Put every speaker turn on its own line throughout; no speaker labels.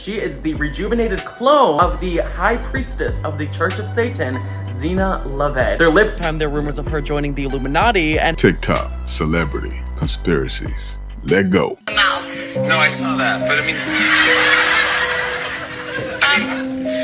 she is the rejuvenated clone of the high priestess of the Church of Satan, Zena LaVey. Their lips time there are rumors of her joining the Illuminati and
TikTok, celebrity, conspiracies. Let go.
Mouth. No, I saw that, but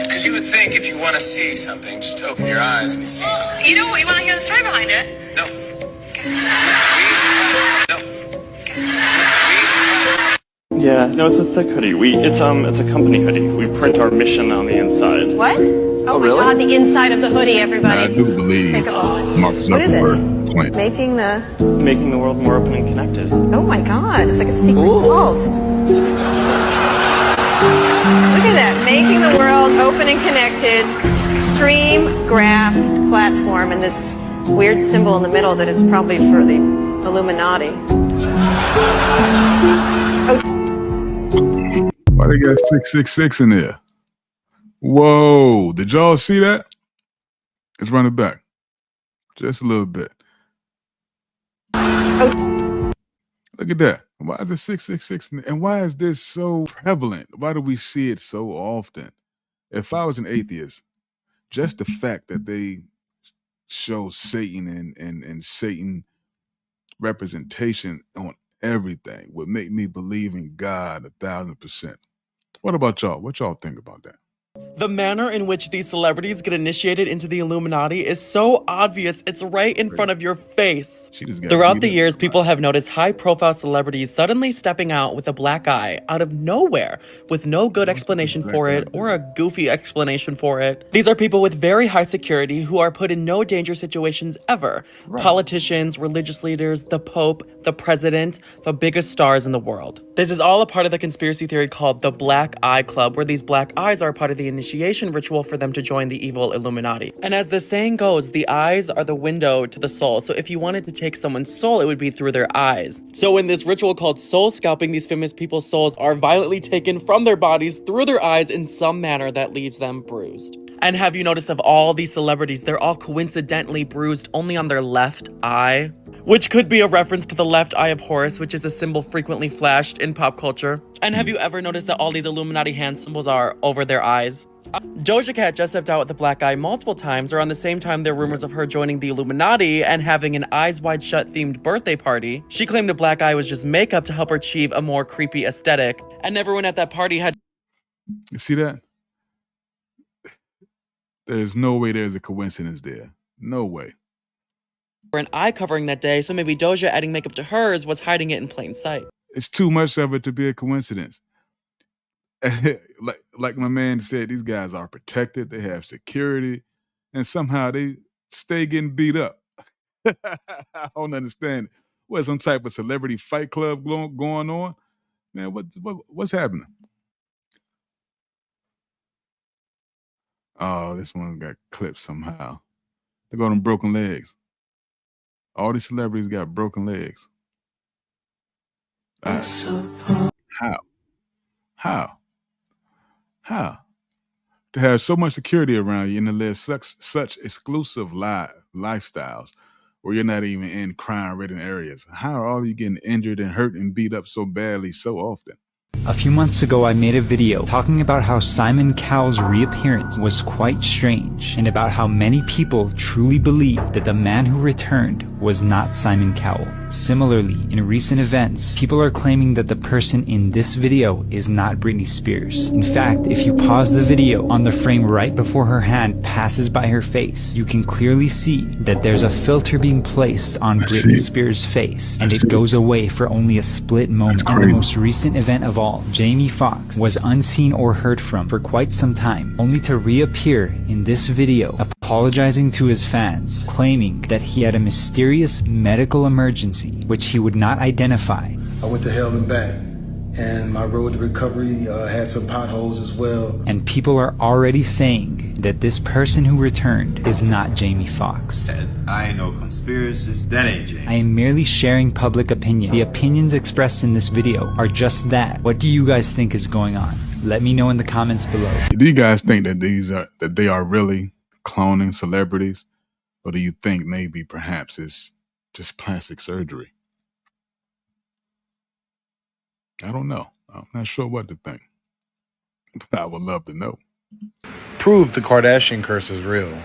because you would think if you want to see something, just open your eyes and see.
You know what? You want to hear the story behind it?
No.
Yeah, no, it's a thick hoodie. It's a company hoodie. We print our mission on the inside.
What? Oh, really? My God, the inside of the hoodie, everybody.
I do believe
Take a look.
Mark Zuckerberg's plan.
Making
Making the world more open and connected.
Oh my God, it's like a secret vault. Look at that, making the world open and connected. Stream graph platform, and this weird symbol in the middle that is probably for the Illuminati.
Why they got 666 in there? Whoa, did y'all see that? Let's run it back. Just a little bit. Look at that. Why is it 666? And why is this so prevalent? Why do we see it so often? If I was an atheist, just the fact that they show Satan and Satan representation on everything would make me believe in God 1,000%. What about y'all? What y'all think about that?
the manner in which these celebrities get initiated into the Illuminati is so obvious. It's right in front of your face. Throughout the years, people have noticed high-profile celebrities suddenly stepping out with a black eye out of nowhere with no good explanation for it or a goofy explanation for it. These are people with very high security who are put in no danger situations ever. Politicians, religious leaders, the Pope, the president, the biggest stars in the world. This is all a part of the conspiracy theory called the Black Eye Club, where these black eyes are part of the initiation ritual for them to join the evil Illuminati. And as the saying goes, the eyes are the window to the soul. So if you wanted to take someone's soul, it would be through their eyes. So in this ritual called soul scalping, these famous people's souls are violently taken from their bodies through their eyes in some manner that leaves them bruised. And have you noticed of all these celebrities, they're all coincidentally bruised only on their left eye? Which could be a reference to the left eye of Horus, which is a symbol frequently flashed in pop culture. And have you ever noticed that all these Illuminati hand symbols are over their eyes? Doja Cat just stepped out with a black eye multiple times. Around the same time, there are rumors of her joining the Illuminati and having an Eyes Wide Shut themed birthday party. She claimed the black eye was just makeup to help her achieve a more creepy aesthetic. And everyone at that party had...
You see that? There's no way there's a coincidence there. No way.
...an eye covering that day, so maybe Doja adding makeup to hers was hiding it in plain sight.
It's too much of it to be a coincidence. like my man said, these guys are protected, they have security, and somehow they stay getting beat up. I don't understand it. What, some type of celebrity fight club going on? Man, what's happening? Oh, this one got clipped somehow. They got them broken legs. All these celebrities got broken legs. How? To have so much security around you and to live such exclusive lifestyles where you're not even in crime-ridden areas. How are all of you getting injured and hurt and beat up so badly so often?
A few months ago, I made a video talking about how Simon Cowell's reappearance was quite strange and about how many people truly believe that the man who returned was not Simon Cowell. Similarly, in recent events, people are claiming that the person in this video is not Britney Spears. In fact, if you pause the video on the frame right before her hand passes by her face, you can clearly see that there's a filter being placed on Britney Spears' face, and it goes away for only a split moment. In the most recent event of all, Jamie Foxx was unseen or heard from for quite some time, only to reappear in this video, apologizing to his fans, claiming that he had a mysterious medical emergency, which he would not identify.
I went to hell and back, and my road to recovery had some potholes as well.
And people are already saying that this person who returned is not Jamie Foxx.
I ain't no conspiracist. That ain't Jamie.
I am merely sharing public opinion. The opinions expressed in this video are just that. What do you guys think is going on? Let me know in the comments below.
Do you guys think that they are really cloning celebrities? Or do you think maybe perhaps it's just plastic surgery? I don't know. I'm not sure what to think. But I would love to know.
Prove the Kardashian curse is real.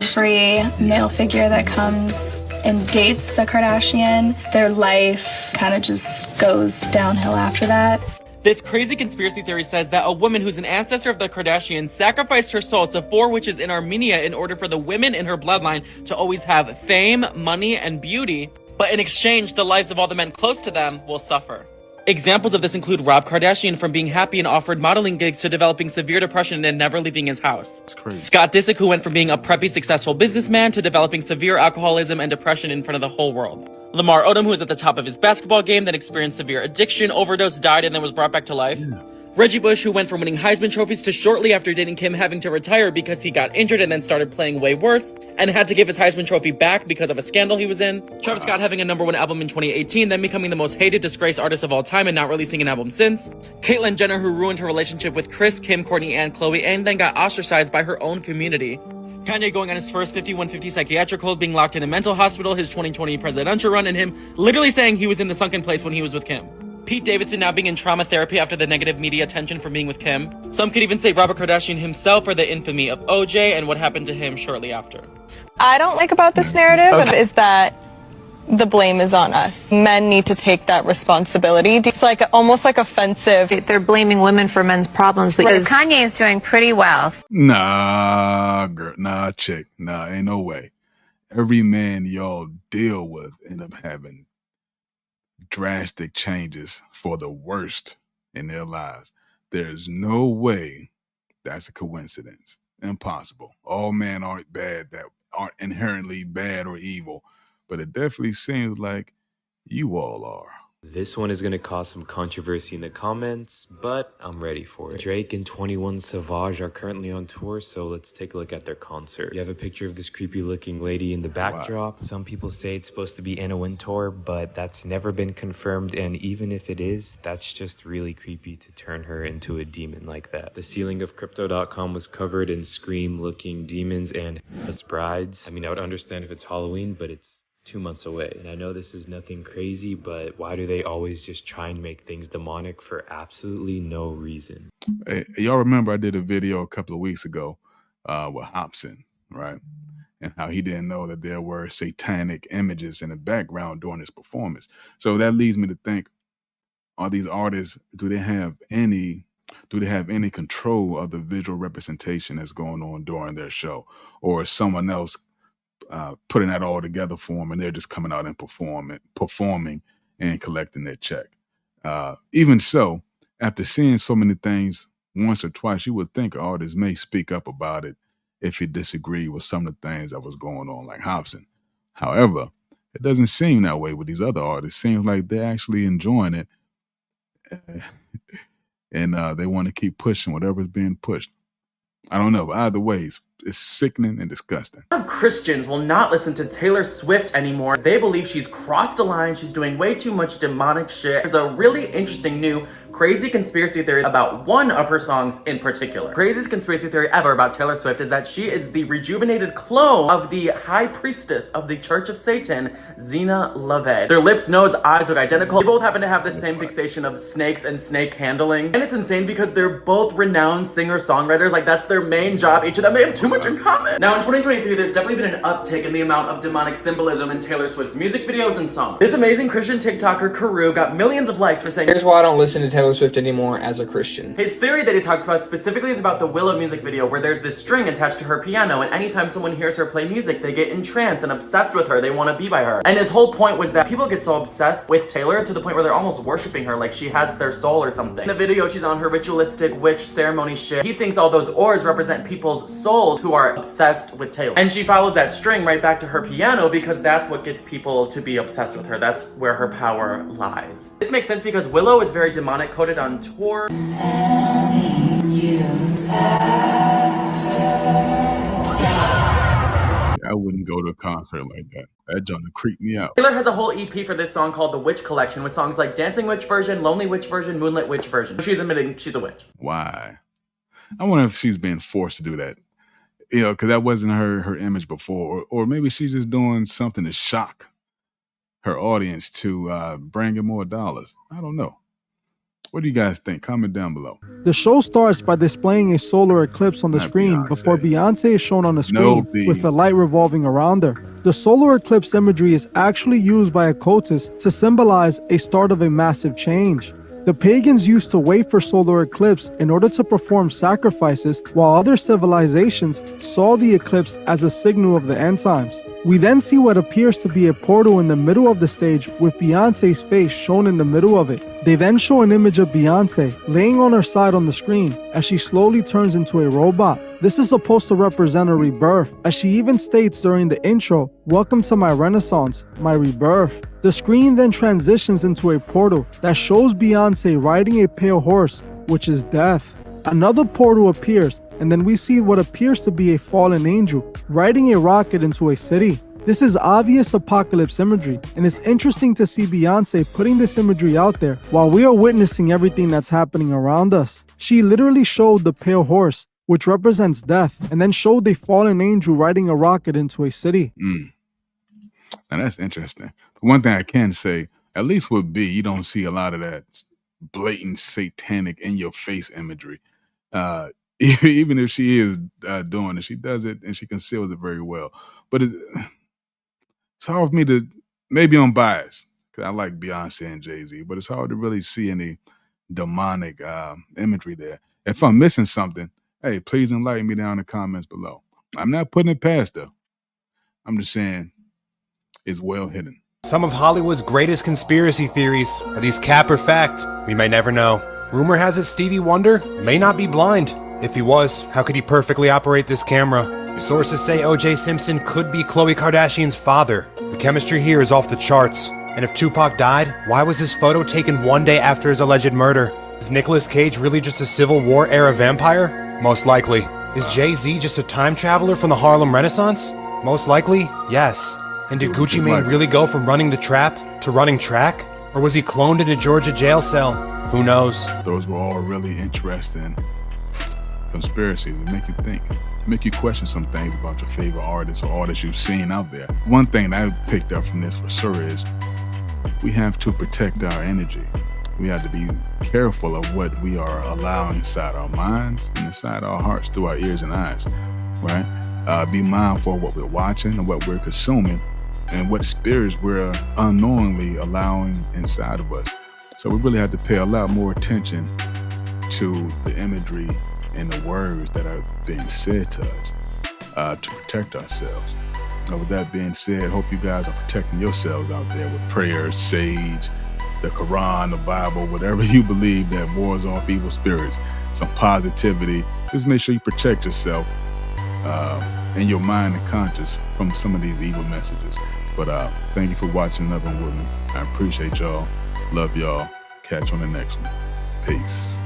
Free male figure that comes and dates the Kardashian, their life kind of just goes downhill after that.
This crazy conspiracy theory says that a woman who's an ancestor of the Kardashians sacrificed her soul to 4 witches in Armenia in order for the women in her bloodline to always have fame, money, and beauty, but in exchange, the lives of all the men close to them will suffer. Examples of this include Rob Kardashian from being happy and offered modeling gigs to developing severe depression and never leaving his house. Scott Disick, who went from being a preppy successful businessman to developing severe alcoholism and depression in front of the whole world. Lamar Odom, who was at the top of his basketball game, then experienced severe addiction, overdose, died, and then was brought back to life. Reggie Bush, who went from winning Heisman trophies to shortly after dating Kim having to retire because he got injured and then started playing way worse, and had to give his Heisman trophy back because of a scandal he was in. Travis Scott having a #1 album in 2018, then becoming the most hated disgraced artist of all time and not releasing an album since. Caitlyn Jenner, who ruined her relationship with Kris, Kim, Kourtney, and Khloe, and then got ostracized by her own community. Kanye going on his first 5150 psychiatric hold, being locked in a mental hospital, his 2020 presidential run, and him literally saying he was in the sunken place when he was with Kim. Pete Davidson now being in trauma therapy after the negative media attention from being with Kim. Some could even say Robert Kardashian himself for the infamy of OJ and what happened to him shortly after.
I don't like about this narrative is that the blame is on us. Men need to take that responsibility. It's like almost like offensive.
They're blaming women for men's problems because Kanye is doing pretty well.
Nah, girl, nah, chick, nah, ain't no way. Every man y'all deal with end up having drastic changes for the worst in their lives. There's no way that's a coincidence. Impossible. All men aren't bad, that aren't inherently bad or evil, but it definitely seems like you all are.
This one is going to cause some controversy in the comments, but I'm ready for it. Drake and 21 Savage are currently on tour, so let's take a look at their concert. You have a picture of this creepy looking lady in the backdrop. Wow. Some people say it's supposed to be Anna Wintour, but that's never been confirmed, and even if it is, that's just really creepy to turn her into a demon like that. The ceiling of Crypto.com was covered in Scream looking demons and brides. I mean, I would understand if it's Halloween, but it's 2 months away. And I know this is nothing crazy, but why do they always just try and make things demonic for absolutely no reason?
Hey, y'all remember I did a video a couple of weeks ago with Hobson, right? And how he didn't know that there were satanic images in the background during his performance. So that leads me to think, are these artists, do they have any control of the visual representation that's going on during their show? Or is someone else putting that all together for them, and they're just coming out and performing and collecting their check? Even so, after seeing so many things once or twice, you would think artists may speak up about it if you disagree with some of the things that was going on, like Hobson. However, it doesn't seem that way with these other artists. It seems like they're actually enjoying it, and they want to keep pushing whatever's being pushed. I don't know, but either way, it's sickening and disgusting.
A lot of Christians will not listen to Taylor Swift anymore. They believe she's crossed a line, she's doing way too much demonic shit. There's a really interesting new crazy conspiracy theory about one of her songs in particular. Craziest conspiracy theory ever about Taylor Swift is that she is the rejuvenated clone of the high priestess of the Church of Satan, Zena LaVey. Their lips, nose, eyes look identical. They both happen to have the same fixation of snakes and snake handling. And it's insane because they're both renowned singer-songwriters. Like, that's their main job. Each of them, they have too much in common. Now, in 2023, there's definitely been an uptick in the amount of demonic symbolism in Taylor Swift's music videos and songs. This amazing Christian TikToker, Karu, got millions of likes for saying,
"Here's why I don't listen to Taylor Swift anymore as a Christian."
His theory that he talks about specifically is about the Willow music video, where there's this string attached to her piano, and anytime someone hears her play music, they get entranced and obsessed with her. They want to be by her. And his whole point was that people get so obsessed with Taylor to the point where they're almost worshiping her like she has their soul or something. In the video, she's on her ritualistic witch ceremony shit. He thinks all those oars represent people's souls who are obsessed with Taylor. And she follows that string right back to her piano because that's what gets people to be obsessed with her. That's where her power lies. This makes sense because Willow is very demonic coded on tour.
I wouldn't go to a concert like that. That joint would creep me out.
Taylor has a whole EP for this song called The Witch Collection with songs like Dancing Witch version, Lonely Witch version, Moonlit Witch version. She's admitting she's a witch.
Why? I wonder if she's being forced to do that. You know, because that wasn't her image before. Or maybe she's just doing something to shock her audience to bring in more dollars. I don't know. What do you guys think? Comment down below.
The show starts by displaying a solar eclipse on the screen before Beyonce is shown on the screen with a light revolving around her. The solar eclipse imagery is actually used by occultists to symbolize a start of a massive change. The pagans used to wait for solar eclipse in order to perform sacrifices, while other civilizations saw the eclipse as a signal of the end times. We then see what appears to be a portal in the middle of the stage with Beyonce's face shown in the middle of it. They then show an image of Beyonce laying on her side on the screen as she slowly turns into a robot. This is supposed to represent a rebirth, as she even states during the intro, "Welcome to my renaissance, my rebirth." The screen then transitions into a portal that shows Beyonce riding a pale horse, which is death. Another portal appears, and then we see what appears to be a fallen angel riding a rocket into a city. This is obvious apocalypse imagery, and it's interesting to see Beyonce putting this imagery out there while we are witnessing everything that's happening around us. She literally showed the pale horse, which represents death, and then showed a fallen angel riding a rocket into a city.
Now that's interesting. But one thing I can say, at least with B, you don't see a lot of that blatant satanic in-your-face imagery. Even if she is doing it, she does it and she conceals it very well. But it's hard for me to, maybe I'm biased because I like Beyonce and Jay-Z, but it's hard to really see any demonic imagery there. If I'm missing something, hey, please enlighten me down in the comments below. I'm not putting it past her. I'm just saying it's well hidden.
Some of Hollywood's greatest conspiracy theories. Are these cap or fact? We may never know. Rumor has it Stevie Wonder may not be blind. If he was, how could he perfectly operate this camera? Sources say O.J. Simpson could be Khloe Kardashian's father. The chemistry here is off the charts. And if Tupac died, why was his photo taken one day after his alleged murder? Is Nicolas Cage really just a Civil War era vampire? Most likely. Is Jay-Z just a time traveler from the Harlem Renaissance? Most likely, yes. And did Gucci Mane really go from running the trap to running track? Or was he cloned in a Georgia jail cell? Who knows?
Those were all really interesting conspiracies that make you think, make you question some things about your favorite artists or artists you've seen out there. One thing that I picked up from this for sure is we have to protect our energy. We have to be careful of what we are allowing inside our minds and inside our hearts through our ears and eyes, right? Be mindful of what we're watching and what we're consuming and what spirits we're unknowingly allowing inside of us. So we really have to pay a lot more attention to the imagery and the words that are being said to us to protect ourselves. Now, with that being said, hope you guys are protecting yourselves out there with prayers, sage, the Quran, the Bible, whatever you believe that wars off evil spirits, some positivity. Just make sure you protect yourself and your mind and conscience from some of these evil messages. But thank you for watching another one with me. I appreciate y'all. Love y'all. Catch you on the next one. Peace.